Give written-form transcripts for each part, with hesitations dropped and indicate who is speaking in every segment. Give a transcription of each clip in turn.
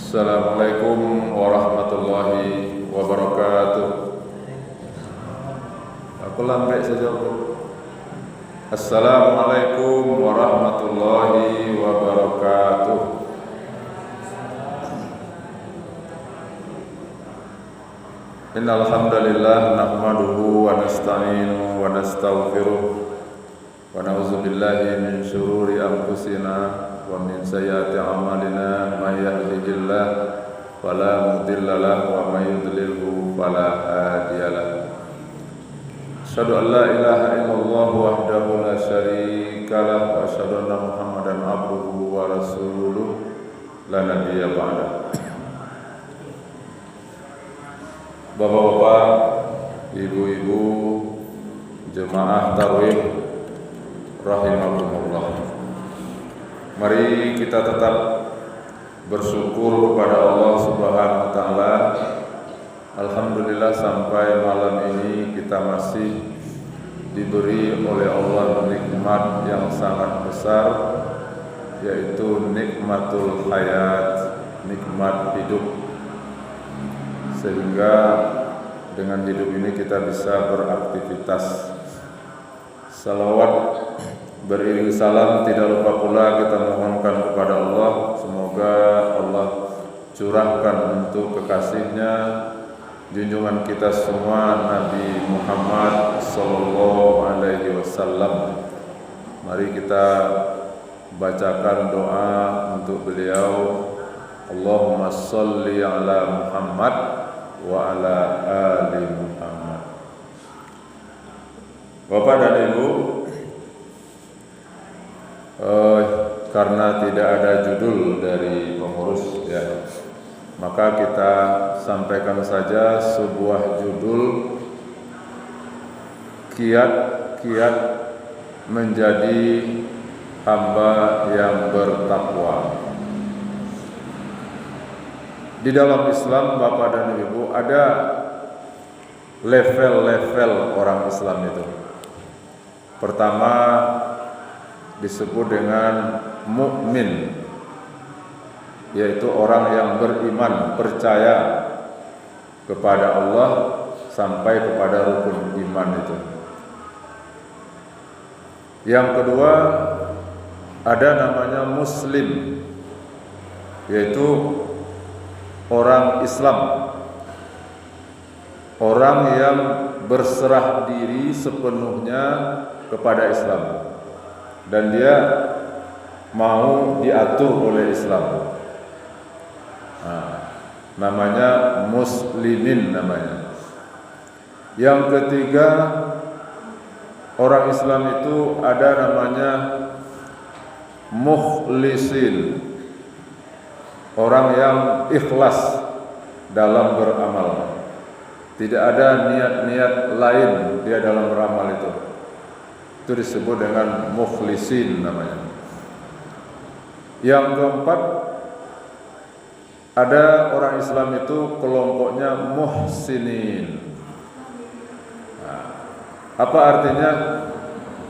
Speaker 1: Assalamualaikum warahmatullahi wabarakatuh. Aku lambat saja, Bu. Assalamualaikum warahmatullahi wabarakatuh. Innal hamdalillah nahmaduhu wa nasta'inuhu wa nastaghfiruh wa na'udzu billahi min shururi anfusina wa min sayyiati a'malina may yahdihillah fala mudilla lahu wa may yudlilhu fala hadiya lahu. Asyhadu an la ilaha illallah wahdahu la syarika lahu wa asyhadu anna Muhammadan abduhu wa rasuluh la nabiyya ba'da. Bapak-bapak, ibu-ibu, jemaah tarawih rahimakumullah. Mari kita tetap bersyukur kepada Allah Subhanahu wa taala. Alhamdulillah sampai malam ini kita masih diberi oleh Allah nikmat yang sangat besar, yaitu nikmatul hayat, nikmat hidup. Sehingga dengan hidup ini kita bisa beraktivitas. Salawat beriring salam tidak lupa pula kita mohonkan kepada Allah, semoga Allah curahkan untuk kekasihnya, junjungan kita semua Nabi Muhammad sallallahu alaihi wasallam. Mari kita bacakan doa untuk beliau. Allahumma sholli ala Muhammad wa ala ali Muhammad. Bapak dan Ibu, karena tidak ada judul dari pengurus ya, maka kita sampaikan saja sebuah judul, kiat-kiat menjadi hamba yang bertakwa. Di dalam Islam, Bapak dan Ibu, ada level-level orang Islam itu. Pertama disebut dengan mukmin, yaitu orang yang beriman, percaya kepada Allah sampai kepada rukun iman itu. Yang kedua ada namanya muslim, yaitu orang Islam, orang yang berserah diri sepenuhnya kepada Islam dan dia mau diatur oleh Islam. Namanya muslimin namanya. Yang ketiga, orang Islam itu ada namanya mukhlisin, orang yang ikhlas dalam beramal. Tidak ada niat-niat lain dia dalam beramal itu. Itu disebut dengan mukhlisin namanya. Yang keempat, ada orang Islam itu kelompoknya muhsinin. Apa artinya?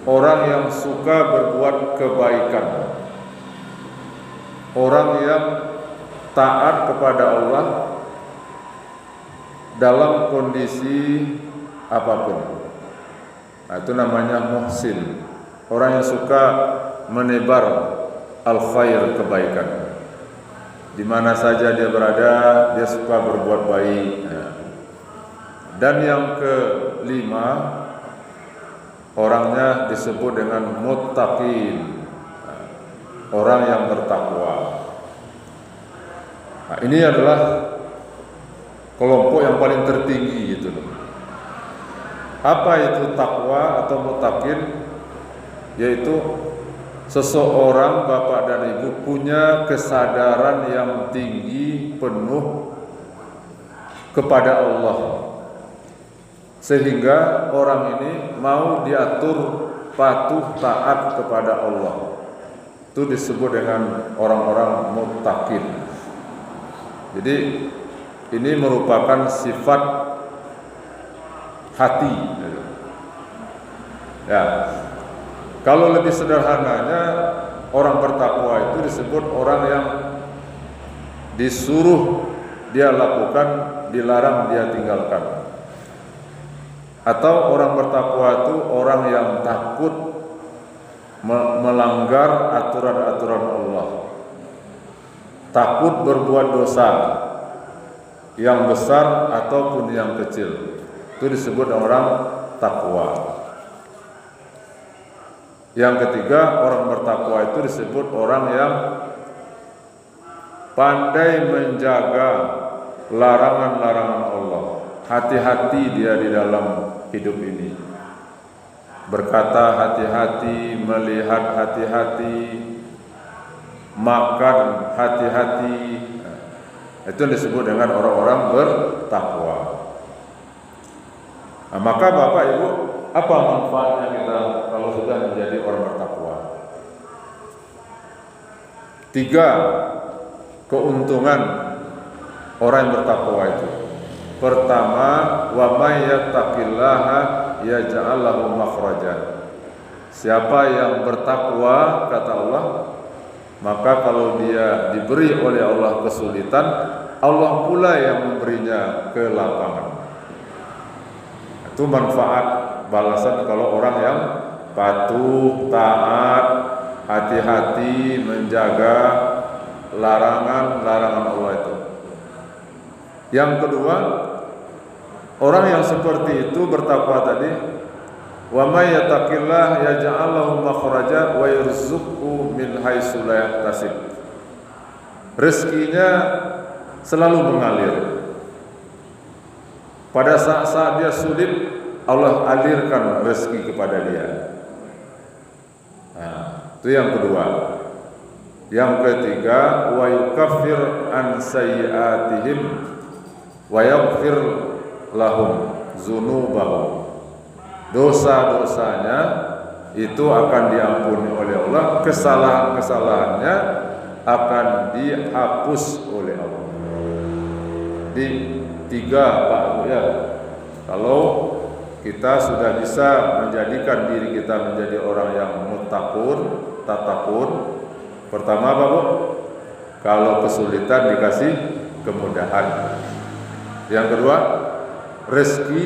Speaker 1: Orang yang suka berbuat kebaikan, orang yang taat kepada Allah dalam kondisi apapun. Itu namanya muhsin, orang yang suka menebar al-khair, kebaikan. Di mana saja dia berada, dia suka berbuat baik. Dan yang kelima, orangnya disebut dengan muttaqin, orang yang bertakwa. Ini adalah kelompok yang paling tertinggi gitu loh. Apa itu takwa atau muttaqin? Yaitu seseorang, Bapak dan Ibu, punya kesadaran yang tinggi penuh kepada Allah, sehingga orang ini mau diatur patuh taat kepada Allah. Itu disebut dengan orang-orang muttaqin. Jadi ini merupakan sifat hati. Ya, kalau lebih sederhananya, orang bertakwa itu disebut orang yang disuruh dia lakukan, dilarang dia tinggalkan. Atau orang bertakwa itu orang yang takut melanggar aturan-aturan Allah, takut berbuat dosa yang besar ataupun yang kecil. Itu disebut orang takwa. Yang ketiga, orang bertakwa itu disebut orang yang pandai menjaga larangan-larangan Allah. Hati-hati dia di dalam hidup ini. Berkata hati-hati, melihat hati-hati, makan hati-hati. Itu disebut dengan orang-orang bertakwa. Nah, maka Bapak Ibu, apa manfaatnya kita kalau sudah menjadi orang bertakwa? 3 keuntungan orang yang bertakwa itu. Pertama, wa may yattaqillaha yaj'al lahu makhraja. Siapa yang bertakwa, kata Allah, maka kalau dia diberi oleh Allah kesulitan, Allah pula yang memberinya kelapangan. Itu manfaat balasan kalau orang yang patuh, taat, hati-hati menjaga larangan-larangan Allah itu. Yang kedua, orang yang seperti itu bertakwa tadi, wa may yattaqillah yaj'al lahu makhraja wa yarzuqhu min haitsu la yahtasib. Rezekinya selalu mengalir. Pada saat-saat dia sulit, Allah alirkan rezeki kepada dia. Nah, itu yang kedua. Yang ketiga, wa yukaffir an sayyi'atihim wa yaghfir lahum dzunubahum. Dosa-dosanya itu akan diampuni oleh Allah, kesalahan-kesalahannya akan dihapus oleh Allah. Di 3 Pak Bu ya. Kalau kita sudah bisa menjadikan diri kita menjadi orang yang muttaqun, tatakun. Pertama Pak Bu, kalau kesulitan dikasih kemudahan. Yang kedua, rezeki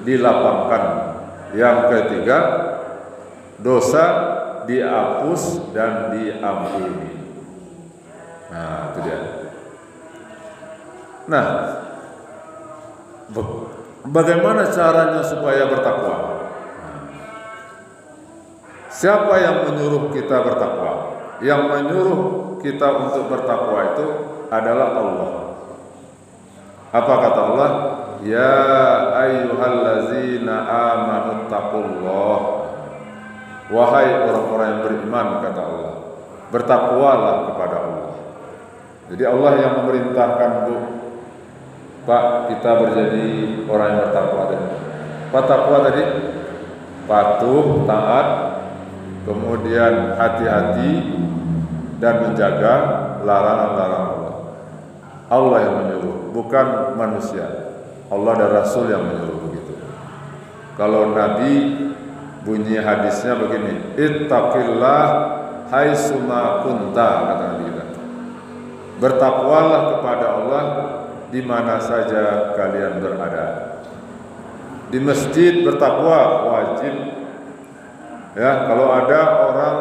Speaker 1: dilapangkan. Yang ketiga, dosa dihapus dan diampuni. Nah, itu dia. Nah, bagaimana caranya supaya bertakwa? Siapa yang menyuruh kita bertakwa? Yang menyuruh kita untuk bertakwa itu adalah Allah. Apa kata Allah? Ya ayyuhallazina amanu taqullah. Wahai orang-orang yang beriman, kata Allah, bertakwalah kepada Allah. Jadi Allah yang memerintahkan, Bu, Pak, kita menjadi orang yang bertakwa tadi. Apa takwa tadi? Patuh, taat, kemudian hati-hati dan menjaga larangan-larangan Allah. Allah yang menyuruh, bukan manusia. Allah dan Rasul yang menyuruh begitu. Kalau Nabi bunyi hadisnya begini, ittaqillah haitsuma kunta, kata Nabi kita. Bertakwalah kepada Allah di mana saja kalian berada. Di masjid bertakwa wajib. Ya, kalau ada orang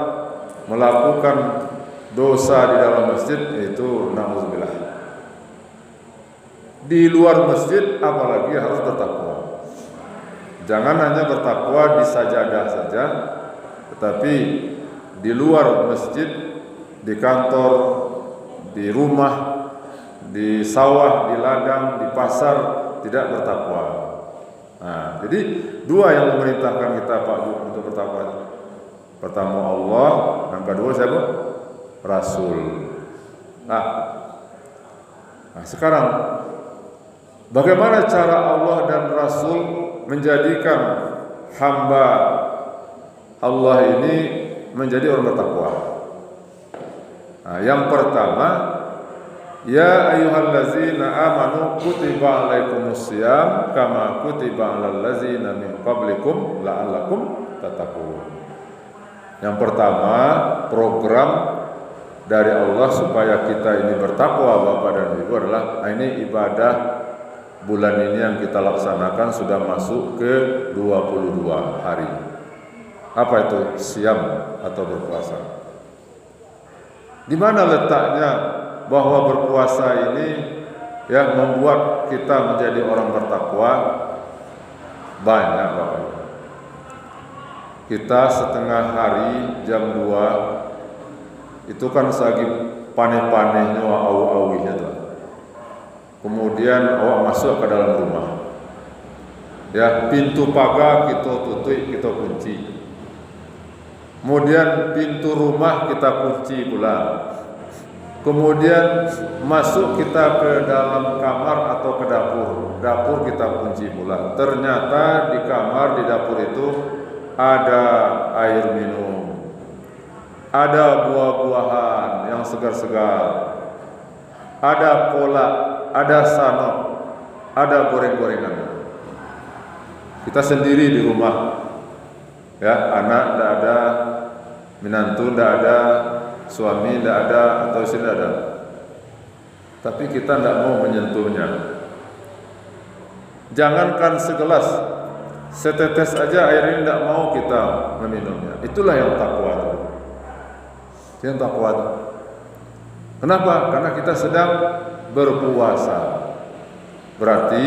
Speaker 1: melakukan dosa di dalam masjid, itu na'udzubillah. Di luar masjid apalagi harus bertakwa. Jangan hanya bertakwa di sajadah saja, tetapi di luar masjid, di kantor, di rumah, di sawah, di ladang, di pasar tidak bertakwa. Nah, jadi 2 yang memerintahkan kita Pak Bu untuk bertakwa. Pertama Allah, yang kedua siapa? Rasul. Nah sekarang bagaimana cara Allah dan Rasul menjadikan hamba Allah ini menjadi orang bertakwa? Nah, yang pertama, ya ayyuhallazina amanu kutiba alaikumusiyam kama kutiba alal ladzina min qablikum la'allakum tattaqun. Yang pertama, program dari Allah supaya kita ini bertakwa Bapak dan Ibu adalah ini ibadah bulan ini yang kita laksanakan sudah masuk ke 22 hari. Apa itu? Siam atau berpuasa. Di mana letaknya bahwa berpuasa ini ya membuat kita menjadi orang bertakwa? Banyak Bapak. Kita setengah hari jam 2 itu kan lagi paneh-panehnya awu-awuhnya tuh. Kemudian awak masuk ke dalam rumah. Ya, pintu pagar kita tutup, kita kunci. Kemudian pintu rumah kita kunci pula. Kemudian masuk kita ke dalam kamar atau ke dapur. Dapur kita kunci pula. Ternyata di kamar, di dapur itu ada air minum, ada buah-buahan yang segar-segar, ada kolak, ada sanok, ada goreng-gorengan. Kita sendiri di rumah, ya, anak tidak ada, menantu tidak ada, suami tidak ada, atau istri tidak ada. Tapi kita tidak mau menyentuhnya. Jangankan segelas, setetes aja air ini tidak mau kita meminumnya. Itulah yang takwa itu. Yang takwa itu. Kenapa? Karena kita sedang berpuasa. Berarti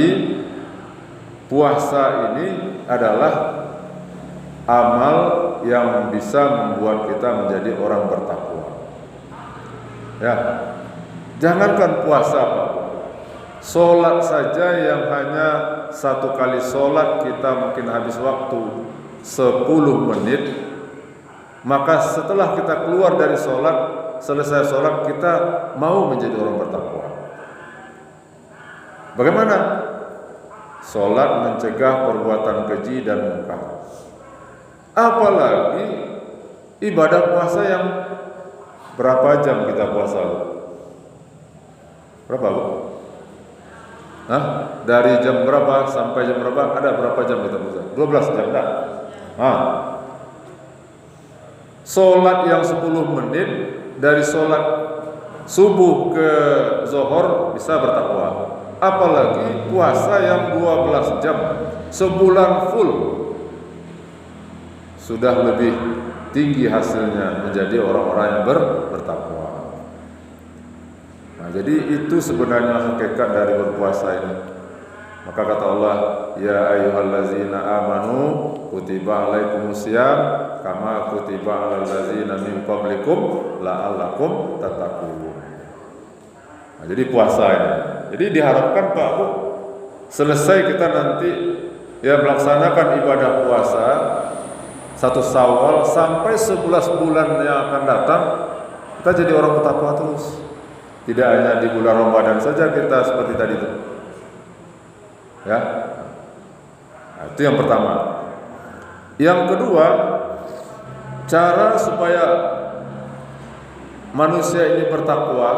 Speaker 1: puasa ini adalah amal yang bisa membuat kita menjadi orang bertakwa. Ya, jangankan puasa, Pak. Solat saja yang hanya satu kali solat kita mungkin habis waktu 10 menit. Maka setelah kita keluar dari solat, selesai solat, kita mau menjadi orang bertakwa. Bagaimana? Solat mencegah perbuatan keji dan mungkar. Apalagi ibadah puasa yang berapa jam kita puasa? Berapa, Bu? Hah? Dari jam berapa sampai jam berapa? Ada berapa jam kita puasa? 12 jam tak? Solat yang 10 menit dari solat subuh ke zuhur bisa bertakwa. Apalagi puasa yang 12 jam sebulan full, sudah lebih tinggi hasilnya menjadi orang-orang yang bertakwa. Nah, jadi itu sebenarnya hakikat dari berpuasa ini. Maka kata Allah, ya ayyuhallazina amanu kutiba alaikumusiyam kama kutiba alal ladzina min qablikum la'allakum tattaqun. Nah, jadi puasa ini. Jadi diharapkan Pak Bu, selesai kita nanti ya melaksanakan ibadah puasa 1 Syawal sampai 11 bulan yang akan datang, kita jadi orang bertakwa terus. Tidak hanya di bulan Ramadan saja kita seperti tadi itu. Ya. Nah, itu yang pertama. Yang kedua, cara supaya manusia ini bertakwa,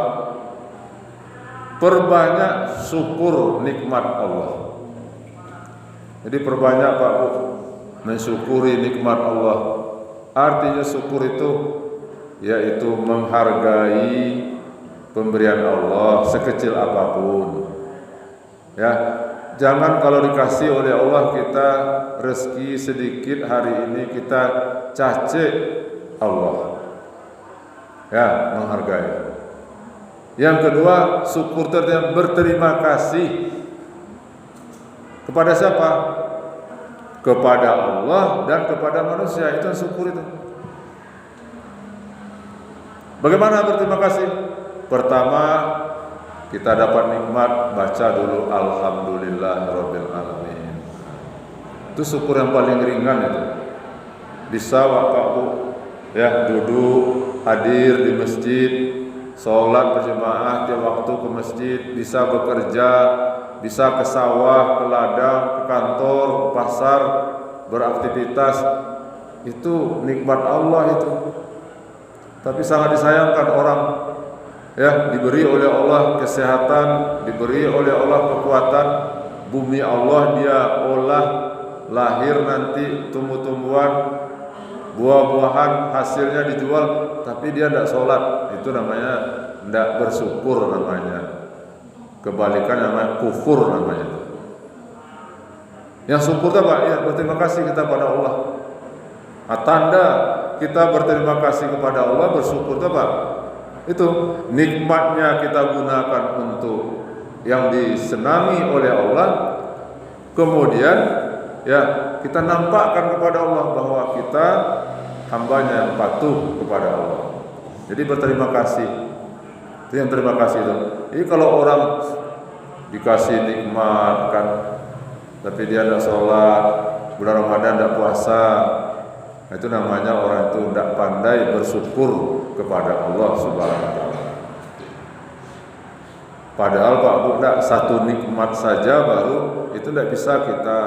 Speaker 1: perbanyak syukur nikmat Allah. Jadi perbanyak Pak Bu mensyukuri nikmat Allah. Artinya syukur itu yaitu menghargai pemberian Allah sekecil apapun. Ya, jangan kalau dikasih oleh Allah kita rezeki sedikit hari ini kita caci Allah. Ya, menghargai. Yang kedua, syukur ternyata berterima kasih kepada siapa? Kepada Allah dan kepada manusia. Itu syukur itu. Bagaimana berterima kasih? Pertama, kita dapat nikmat, baca dulu alhamdulillahirabbil alamin. Itu syukur yang paling ringan itu. Bisa Bapak Bu ya duduk hadir di masjid, sholat berjamaah tiap waktu ke masjid, bisa bekerja, bisa ke sawah, ke ladang, ke kantor, ke pasar, beraktivitas. Itu nikmat Allah itu. Tapi sangat disayangkan orang ya diberi oleh Allah kesehatan, diberi oleh Allah kekuatan, bumi Allah dia olah, lahir nanti tumbuh-tumbuhan, buah-buahan hasilnya dijual, tapi dia tidak sholat. Itu namanya tidak bersyukur namanya. Kebalikan namanya kufur namanya. Yang syukur itu apa? Ya, berterima kasih kita pada Allah. Tanda kita berterima kasih kepada Allah, bersyukur itu apa? Itu nikmatnya kita gunakan untuk yang disenangi oleh Allah. Kemudian ya kita nampakkan kepada Allah bahwa kita hambanya yang patuh kepada Allah. Jadi berterima kasih. Itu yang terima kasih itu. Jadi kalau orang dikasih nikmat kan, tapi dia tidak sholat, bulan Ramadan tidak puasa, itu namanya orang itu tidak pandai bersyukur kepada Allah Subhanahu wa Ta'ala. Padahal Pak Bu, satu nikmat saja baru itu tidak bisa kita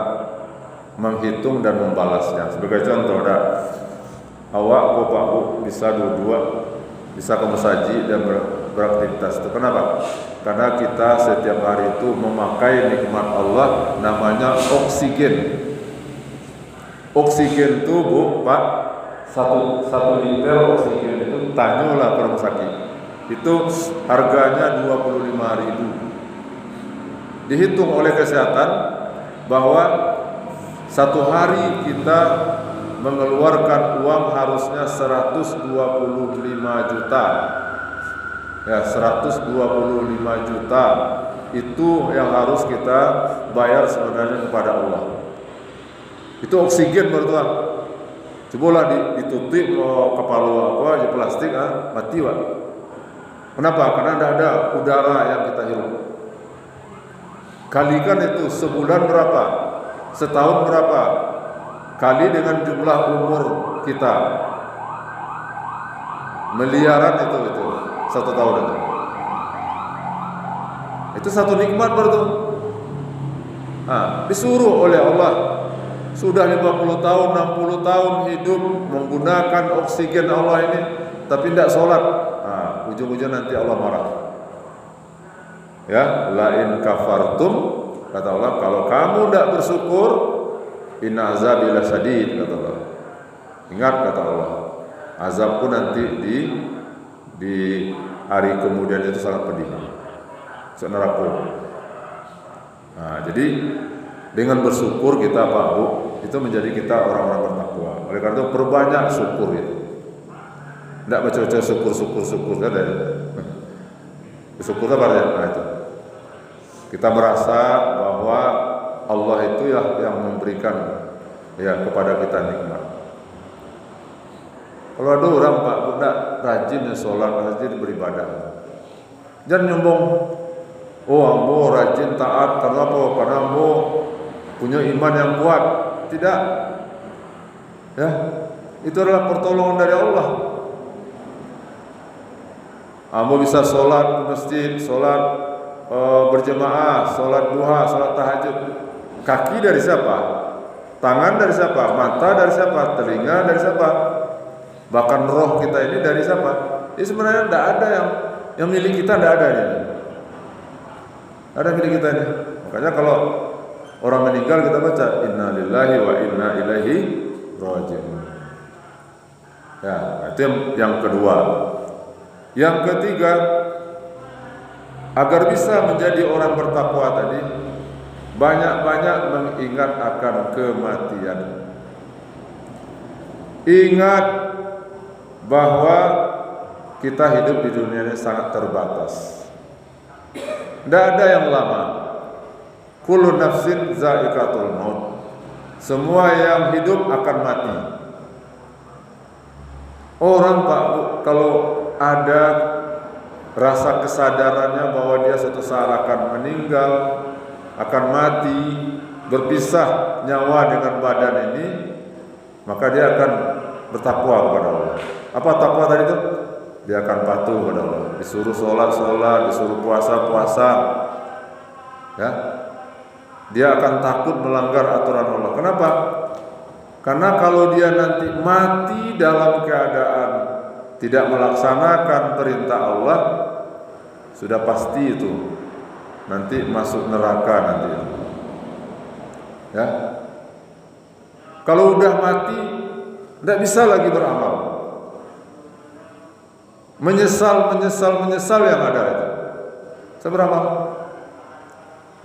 Speaker 1: menghitung dan membalasnya. Sebagai contoh, awak Pak Bu bisa dua-dua, bisa ke masjid dan beraktivitas. Itu kenapa? Karena kita setiap hari itu memakai nikmat Allah namanya oksigen. Oksigen itu Bu, Pak, satu liter oksigen itu tanyalah ke rumah sakit. Itu harganya 25.000. Dihitung oleh kesehatan bahwa satu hari kita mengeluarkan uang harusnya 125 juta. Ya, 125 juta itu yang harus kita bayar sebenarnya kepada Allah. Itu oksigen bertuah. Cobalah ditutup kepala apa aja plastik, mati Pak. Kenapa? Karena tidak ada udara yang kita hirup. Kalikan itu sebulan berapa? Setahun berapa? Kali dengan jumlah umur kita. Miliaran itu satu tahun itu. Itu satu nikmat bertuah. Disuruh oleh Allah sudah 50 tahun, 60 tahun hidup menggunakan oksigen Allah ini, tapi tidak sholat. Ujung-ujung nanti Allah marah. Ya, lain kafartum, kata Allah, kalau kamu tidak bersyukur, inna azabi lasyadid, kata Allah. Ingat, kata Allah, azabku nanti di hari kemudian itu sangat pedih, neraka. Jadi dengan bersyukur kita Pak Bu, itu menjadi kita orang-orang bertakwa. Oleh karena itu perbanyak syukur itu. Tidak baca-baca syukur kan ya. Syukur apa ya? Itu. Kita merasa bahwa Allah itu yang memberikan kepada kita nikmat. Kalau ada orang Pak Bu tidak rajin sholat, rajin beribadah, jangan nyombong. Ambo rajin taat karena apa? Karena ambo punya iman yang kuat. Tidak. Ya, itu adalah pertolongan dari Allah. Ambo bisa sholat di masjid, sholat berjemaah, sholat duha, sholat tahajud. Kaki dari siapa? Tangan dari siapa? Mata dari siapa? Telinga dari siapa? Bahkan roh kita ini dari siapa? Ini sebenarnya tidak ada yang milik kita, tidak ada ini. Ada milik kita ini. Makanya kalau orang meninggal kita baca inna lillahi wa inna ilaihi raji'un. Ya, itu yang kedua. Yang ketiga, agar bisa menjadi orang bertakwa tadi, banyak-banyak mengingat akan kematian. Ingat bahwa kita hidup di dunia ini sangat terbatas. Tidak ada yang lama. Kullu nafsin za'iqatul maut. Semua yang hidup akan mati. Orang Pak Bu, kalau ada rasa kesadarannya bahwa dia suatu saat akan meninggal, akan mati, berpisah nyawa dengan badan ini, maka dia akan bertakwa kepada Allah. Apa takwa tadi itu? Dia akan patuh kepada Allah. Disuruh sholat, disuruh puasa. Ya, dia akan takut melanggar aturan Allah. Kenapa? Karena kalau dia nanti mati dalam keadaan tidak melaksanakan perintah Allah, sudah pasti itu nanti masuk neraka nanti. Ya, kalau udah mati tidak bisa lagi beramal. menyesal yang ada itu. Seberapa?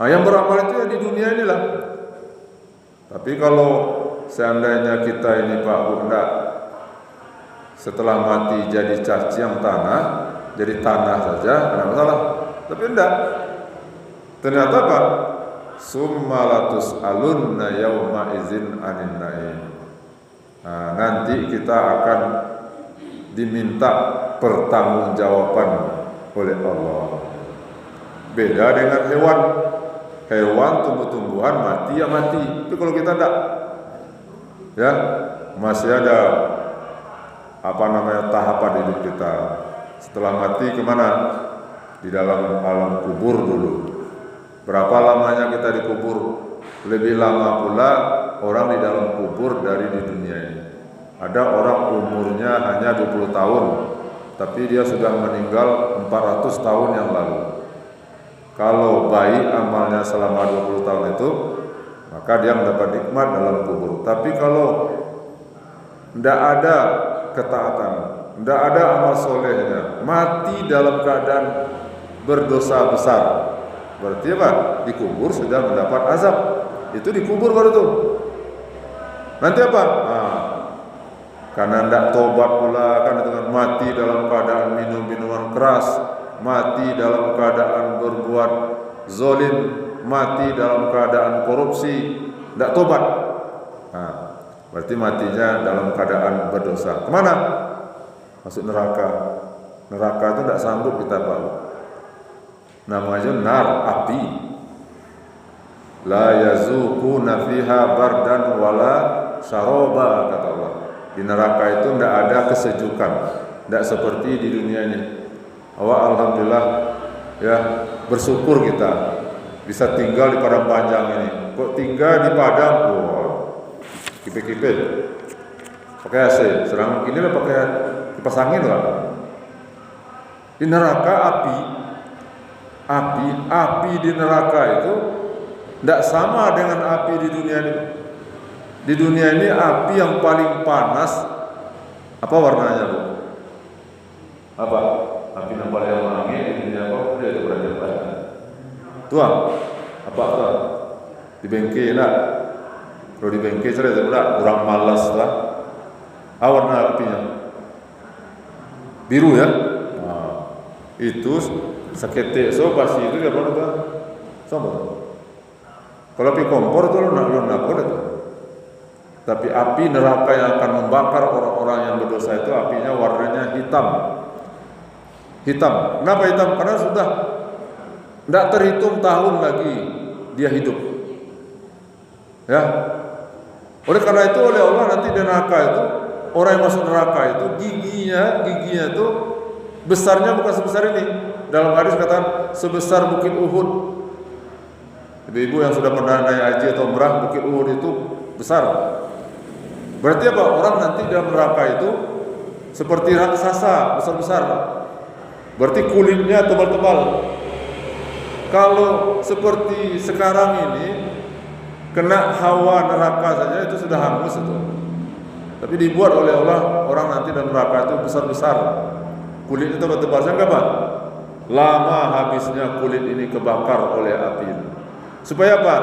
Speaker 1: Nah, yang beramal itu ya di dunia inilah. Tapi kalau seandainya kita ini Pak Bunda setelah mati jadi cacing tanah, jadi tanah saja, tidak masalah. Tapi enggak. Ternyata apa? Summalatus alunna yauma izin anin naim. Nah, nanti kita akan diminta pertanggungjawaban oleh Allah. Beda dengan hewan. Hewan, tumbuh-tumbuhan mati ya mati. Tapi kalau kita enggak, ya masih ada tahapan hidup kita. Setelah mati kemana? Di dalam alam kubur dulu. Berapa lamanya kita dikubur? Lebih lama pula orang di dalam kubur dari di dunia ini. Ada orang umurnya hanya 20 tahun, tapi dia sudah meninggal 400 tahun yang lalu. Kalau baik amalnya selama 20 tahun itu, maka dia mendapat nikmat dalam kubur. Tapi kalau tidak ada ketaatan, tidak ada amal solehnya, mati dalam keadaan berdosa besar, berarti apa? Dikubur sudah mendapat azab. Itu dikubur baru tuh. Nanti apa? Nah, karena tidak tobat pula, kan dengan mati dalam keadaan minum minuman keras, mati dalam keadaan berbuat zalim, mati dalam keadaan korupsi, tidak tobat. Nah, berarti matinya dalam keadaan berdosa. Kemana? Masuk neraka. Neraka itu tidak sanggup kita bawa. Namanya nar, api. La yazuquna fiha bardan wala syaroba, kata Allah. Di neraka itu tidak ada kesejukan, tidak seperti di dunia ini. Alhamdulillah ya, bersyukur kita bisa tinggal di padang panjang ini. Kok tinggal di padang, kipe-kipe pakai AC, sedang ini lah pakai kipas angin lah. Di neraka api di neraka itu tidak sama dengan api di dunia ini. Di dunia ini api yang paling panas apa warnanya, Bu? Apa? Api yang paling wangi di dunia apa? Dia itu berada pada. Tuang. Apa tuh? Di bengke nak. Kalau di bengke cerita pula kurang malas lah. Warna apinya biru ya. Nah, itu seketik so pasti itu dia baru tuh. Sama. Kalau api kompor tuh lu nak itu. Tapi api neraka yang akan membakar orang-orang yang berdosa itu apinya warnanya hitam. Hitam. Kenapa hitam? Karena sudah tidak terhitung tahun lagi dia hidup. Ya. Oleh karena itu oleh Allah nanti di neraka itu orang yang masuk neraka itu giginya itu besarnya bukan sebesar ini. Dalam hadis katakan sebesar bukit Uhud. Ibu-ibu yang sudah pernah naik haji atau umrah, bukit Uhud itu besar. Berarti apa? Orang nanti dalam neraka itu seperti raksasa besar-besar. Berarti kulitnya tebal-tebal. Kalau seperti sekarang ini kena hawa neraka saja itu sudah hangus itu. Tapi dibuat oleh Allah orang nanti dalam neraka itu besar-besar. Kulitnya tebal-tebal. Sehingga apa? Lama habisnya kulit ini kebakar oleh api. Supaya apa?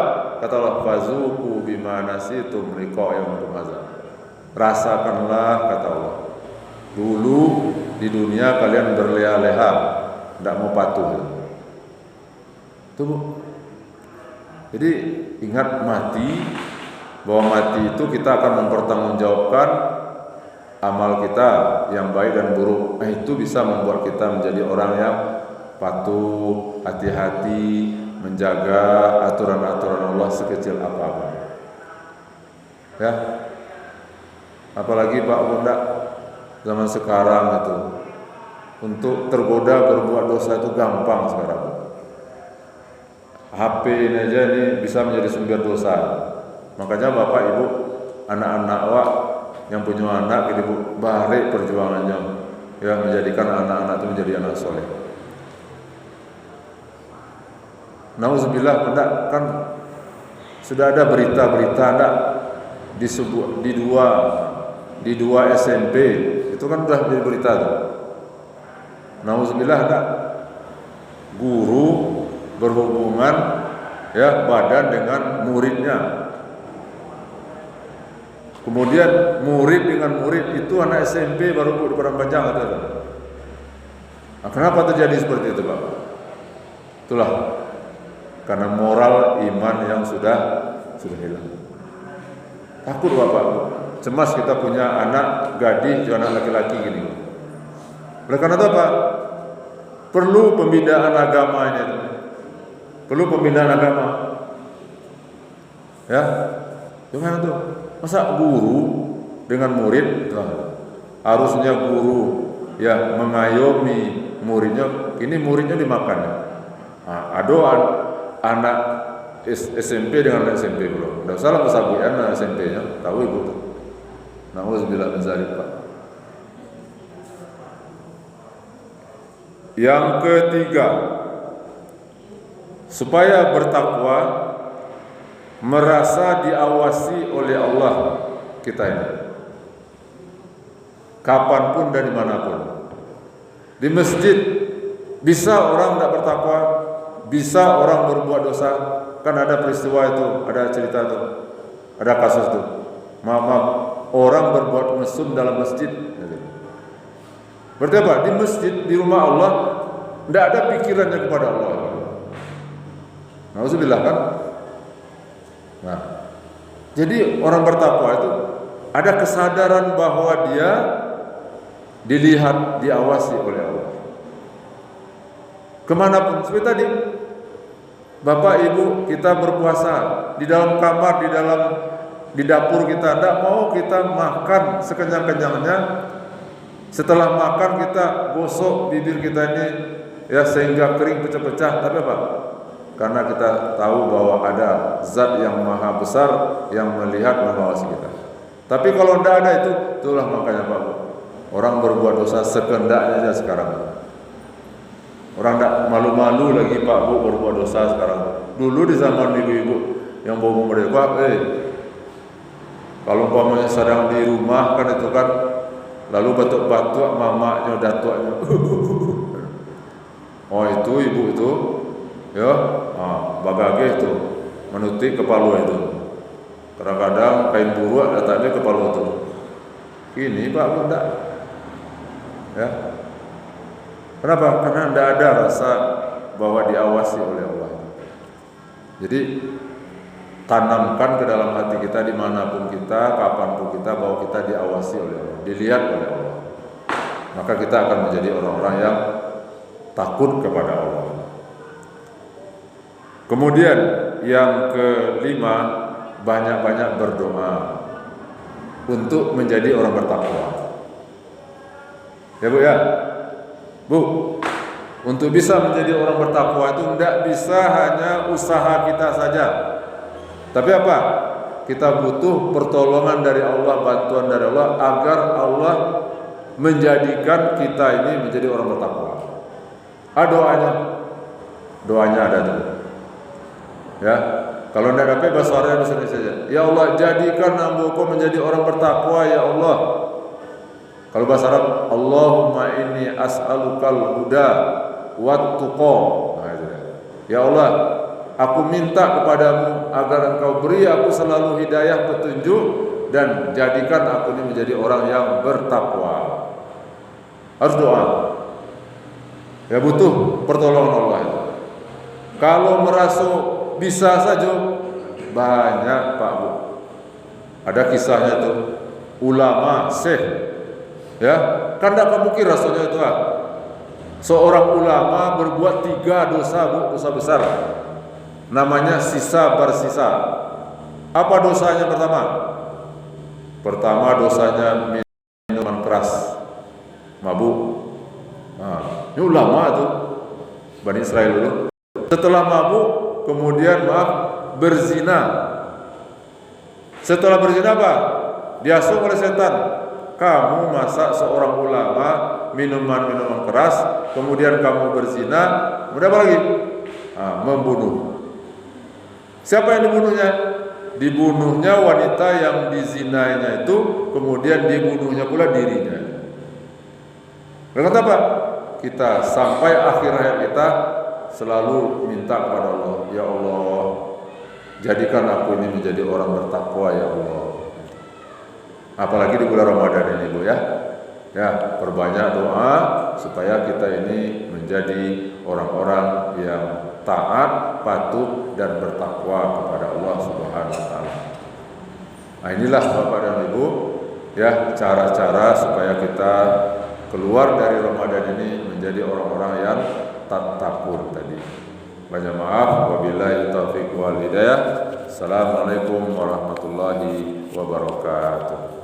Speaker 1: Kata Allah, fazuqu bima nasitum liqa yaumil azab. Rasakanlah, kata Allah, dulu di dunia kalian berleha-leha, tidak mau patuh. Itu Bu. Jadi ingat mati, bahwa mati itu kita akan mempertanggungjawabkan amal kita yang baik dan buruk. Itu bisa membuat kita menjadi orang yang patuh, hati-hati, menjaga aturan-aturan Allah sekecil apapun. Ya. Apalagi Pak Bunda zaman sekarang itu untuk tergoda berbuat dosa itu gampang sekarang. HP ini aja ini bisa menjadi sumber dosa. Makanya Bapak Ibu, anak-anak wak yang punya anak ini Bu, balik perjuangannya ya menjadikan anak-anak itu menjadi anak soleh. Nauzubillah, enggak kan sudah ada berita-berita enggak di dua SMP itu kan sudah berita tuh. Nauzubillah, enggak. Guru berhubungan ya badan dengan muridnya. Kemudian murid dengan murid itu anak SMP baru di Padang Panjang kata. Nah, kenapa terjadi seperti itu, Pak? Itulah karena moral iman yang sudah hilang. Takut Bapak, cemas kita punya anak gadis, anak laki-laki gini. Oleh karena itu Pak, perlu pembinaan agama ini. Perlu pembinaan agama. Ya, gimana tuh? Masa guru dengan murid? Harusnya guru ya mengayomi muridnya. Ini muridnya dimakan. Nah, anak SMP dengan anak SMP belum. Tidak salah kesabuan anak SMP-nya, tahu ibu tuh. Nauzubillah min dzalik, Pak. Yang ketiga, supaya bertakwa, merasa diawasi oleh Allah kita ini, kapanpun dari manapun. Di masjid bisa orang tidak bertakwa, bisa orang berbuat dosa. Kan ada peristiwa itu, ada cerita itu, ada kasus itu. Maaf, orang berbuat mesum dalam masjid. Berarti apa? Di masjid, di rumah Allah, tidak ada pikirannya kepada Allah. Nauzubillah kan? Nah, jadi orang bertakwa itu ada kesadaran bahwa dia dilihat, diawasi oleh Allah. Kemanapun, seperti tadi, Bapak Ibu kita berpuasa di dalam kamar, di dapur kita, tidak mau kita makan sekenyang-kenyangnya. Setelah makan kita gosok bibir kita ini ya sehingga kering pecah-pecah. Tapi apa? Karena kita tahu bahwa ada zat yang maha besar yang melihat, mengawasi kita. Tapi kalau tidak ada itulah makanya Pak, orang berbuat dosa sekendaknya aja sekarang. Orang tidak malu-malu lagi Pak Bu berbuat dosa sekarang. Dulu di zaman ibu-ibu yang bawa mereka, kalau umpamanya sedang di rumah kan itu kan, lalu batuk-batuk mamaknya, datuknya. Oh itu ibu itu, ya, bagage itu menutik kepala itu. Kadang-kadang kain buruak datangnya kepala itu. Ini Pak Bu enggak, ya. Kenapa? Karena tidak ada rasa bahwa diawasi oleh Allah. Jadi tanamkan ke dalam hati kita dimanapun kita, kapanpun kita, bahwa kita diawasi oleh Allah, dilihat oleh Allah. Maka kita akan menjadi orang-orang yang takut kepada Allah. Kemudian yang kelima, banyak-banyak berdoa untuk menjadi orang bertakwa. Ya Bu ya. Bu, untuk bisa menjadi orang bertakwa itu tidak bisa hanya usaha kita saja. Tapi apa? Kita butuh pertolongan dari Allah, bantuan dari Allah, agar Allah menjadikan kita ini menjadi orang bertakwa. Doanya. Doanya ada tuh. Ya, kalau tidak dapat bahasa Arab bisa saja. Ya Allah, jadikan hambaku menjadi orang bertakwa ya Allah. Kalau bahasa Arab, Allahumma inni as'alukal huda wat tuqa. Ya Allah, aku minta kepadamu agar engkau beri aku selalu hidayah, petunjuk, dan jadikan aku ini menjadi orang yang bertakwa. Harus doa. Ya butuh pertolongan Allah itu. Kalau merasa bisa saja, banyak Pak Bu. Ada kisahnya tuh, ulama syekh. Ya, kan tidak mungkin rasanya itu. Seorang ulama berbuat 3 dosa Bu, dosa besar. Namanya sisa bersisa. Apa dosanya pertama? Pertama dosanya minuman keras, mabuk. Nah, ini ulama tuh, Bani Israel dulu. Setelah mabuk, kemudian berzina. Setelah berzina apa? Diasuh oleh setan. Kamu masa seorang ulama minuman keras, kemudian kamu berzina, kemudian apa lagi? Membunuh. Siapa yang dibunuhnya? Dibunuhnya wanita yang dizinainya itu, kemudian dibunuhnya pula dirinya. Berkata apa? kita sampai akhir hayat kita selalu minta kepada Allah, ya Allah, jadikan aku ini menjadi orang bertakwa ya Allah. Apalagi di bulan Ramadan ini Bu ya. Ya, perbanyak doa supaya kita ini menjadi orang-orang yang taat, patuh dan bertakwa kepada Allah Subhanahu wa taala. Nah, inilah Bapak dan Ibu ya cara-cara supaya kita keluar dari Ramadan ini menjadi orang-orang yang takut tadi. Banyak maaf, wabillahi taufiq wal hidayah. Assalamualaikum warahmatullahi wabarakatuh.